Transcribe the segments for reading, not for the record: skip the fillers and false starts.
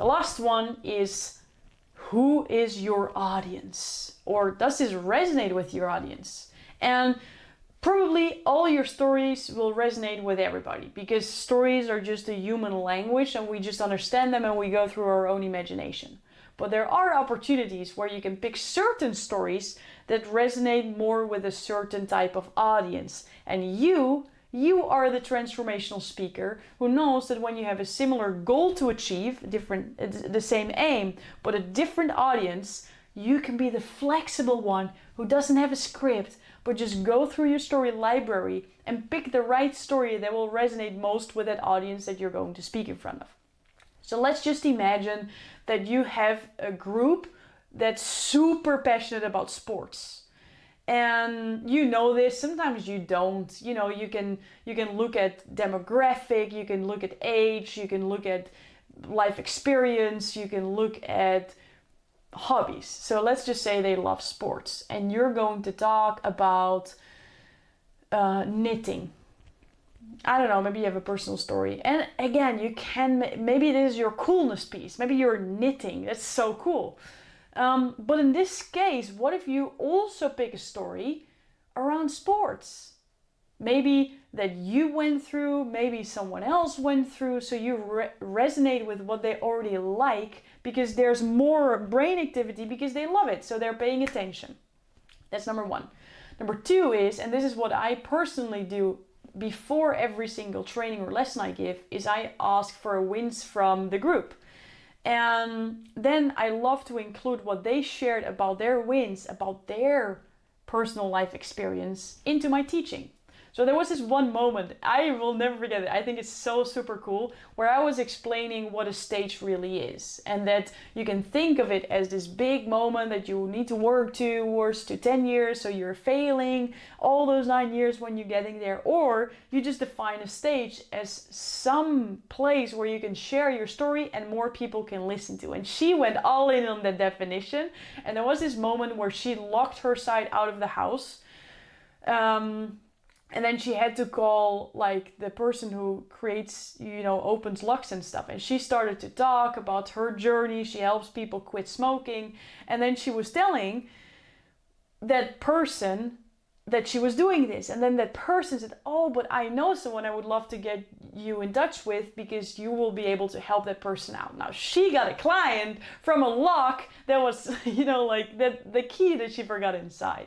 The last one is, who is your audience? Or does this resonate with your audience? And probably all your stories will resonate with everybody, because stories are just a human language and we just understand them and we go through our own imagination. But there are opportunities where you can pick certain stories that resonate more with a certain type of audience. And you are the transformational speaker who knows that when you have a similar goal to achieve, the same aim, but a different audience, you can be the flexible one who doesn't have a script, but just go through your story library and pick the right story that will resonate most with that audience that you're going to speak in front of. So let's just imagine that you have a group that's super passionate about sports. And you know this, sometimes you don't. You know, you can look at demographic, you can look at age, you can look at life experience, you can look at hobbies. So let's just say they love sports and you're going to talk about knitting. I don't know, maybe you have a personal story. And again, you can, maybe it is your coolness piece. Maybe you're knitting. That's so cool. But in this case, what if you also pick a story around sports? Maybe that you went through, maybe someone else went through, so you resonate with what they already like because there's more brain activity because they love it, so they're paying attention. That's number one. Number two is, and this is what I personally do before every single training or lesson I give, is I ask for wins from the group. And then I love to include what they shared about their wins, about their personal life experience into my teaching. So there was this one moment, I will never forget it, I think it's so super cool, where I was explaining what a stage really is. And that you can think of it as this big moment that you need to work towards to 10 years, so you're failing all those 9 years when you're getting there. Or you just define a stage as some place where you can share your story and more people can listen to. And she went all in on that definition. And there was this moment where she locked her side out of the house. And then she had to call like the person who creates, opens locks and stuff. And she started to talk about her journey. She helps people quit smoking. And then she was telling that person that she was doing this. And then that person said, oh, but I know someone I would love to get you in touch with because you will be able to help that person out. Now she got a client from a lock that was, like the key that she forgot inside.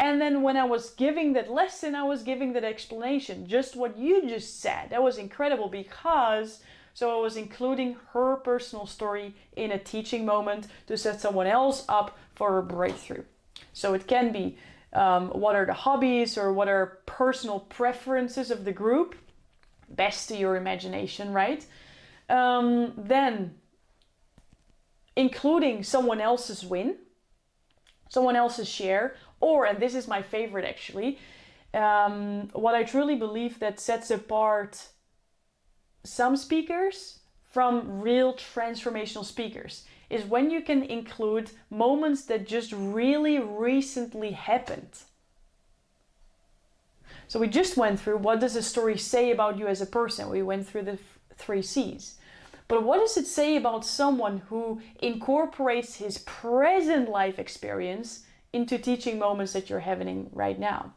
And then when I was giving that lesson, I was giving that explanation, just what you just said. That was incredible because, so I was including her personal story in a teaching moment to set someone else up for a breakthrough. So it can be, what are the hobbies or what are personal preferences of the group? Best to your imagination, right? Then including someone else's win, someone else's share, or, and this is my favorite actually, what I truly believe that sets apart some speakers from real transformational speakers is when you can include moments that just really recently happened. So we just went through, what does a story say about you as a person? We went through the 3 C's. But what does it say about someone who incorporates his present life experience into teaching moments that you're having right now?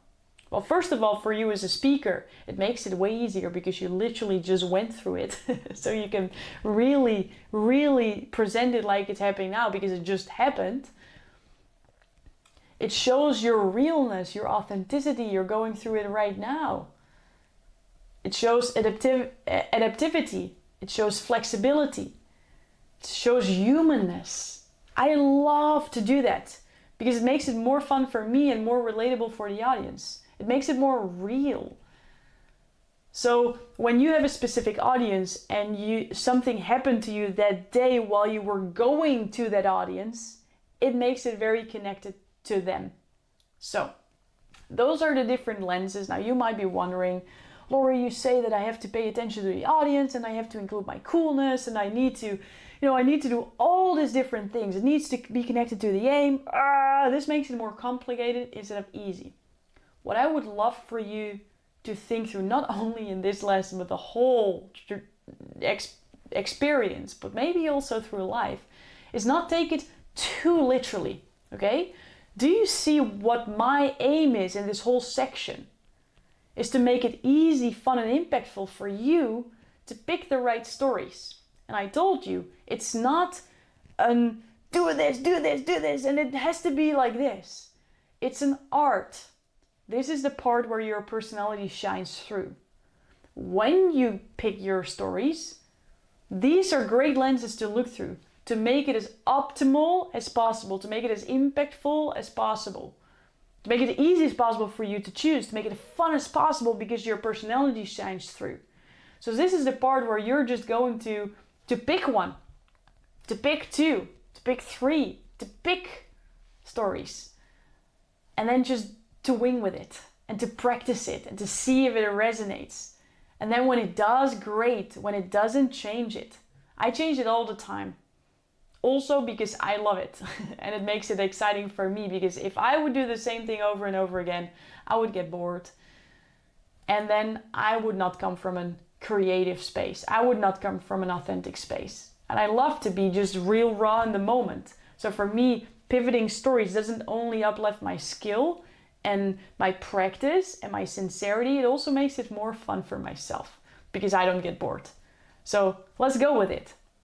Well, first of all, for you as a speaker, it makes it way easier because you literally just went through it. So you can really, really present it like it's happening now because it just happened. It shows your realness, your authenticity. You're going through it right now. It shows adaptivity. It shows flexibility. It shows humanness. I love to do that because it makes it more fun for me and more relatable for the audience. It makes it more real. So when you have a specific audience and something happened to you that day while you were going to that audience, it makes it very connected to them. So those are the different lenses. Now you might be wondering, Lori, you say that I have to pay attention to the audience and I have to include my coolness and I need to do all these different things. It needs to be connected to the aim. This makes it more complicated instead of easy. What I would love for you to think through, not only in this lesson, but the whole experience, but maybe also through life, is not take it too literally, okay? Do you see what my aim is in this whole section? Is to make it easy, fun, and impactful for you to pick the right stories. And I told you, it's not an do this, and it has to be like this. It's an art. This is the part where your personality shines through. When you pick your stories, these are great lenses to look through, to make it as optimal as possible, to make it as impactful as possible, to make it easy as possible for you to choose, to make it as fun as possible because your personality shines through. So this is the part where you're just going to pick one, to pick two, to pick three, to pick stories, and then just to wing with it and to practice it and to see if it resonates. And then when it does, great. When it doesn't, change it. I change it all the time. Also because I love it and it makes it exciting for me, because if I would do the same thing over and over again, I would get bored. And then I would not come from a creative space. I would not come from an authentic space. And I love to be just real raw in the moment. So for me, pivoting stories doesn't only uplift my skill and my practice and my sincerity, it also makes it more fun for myself because I don't get bored. So let's go with it.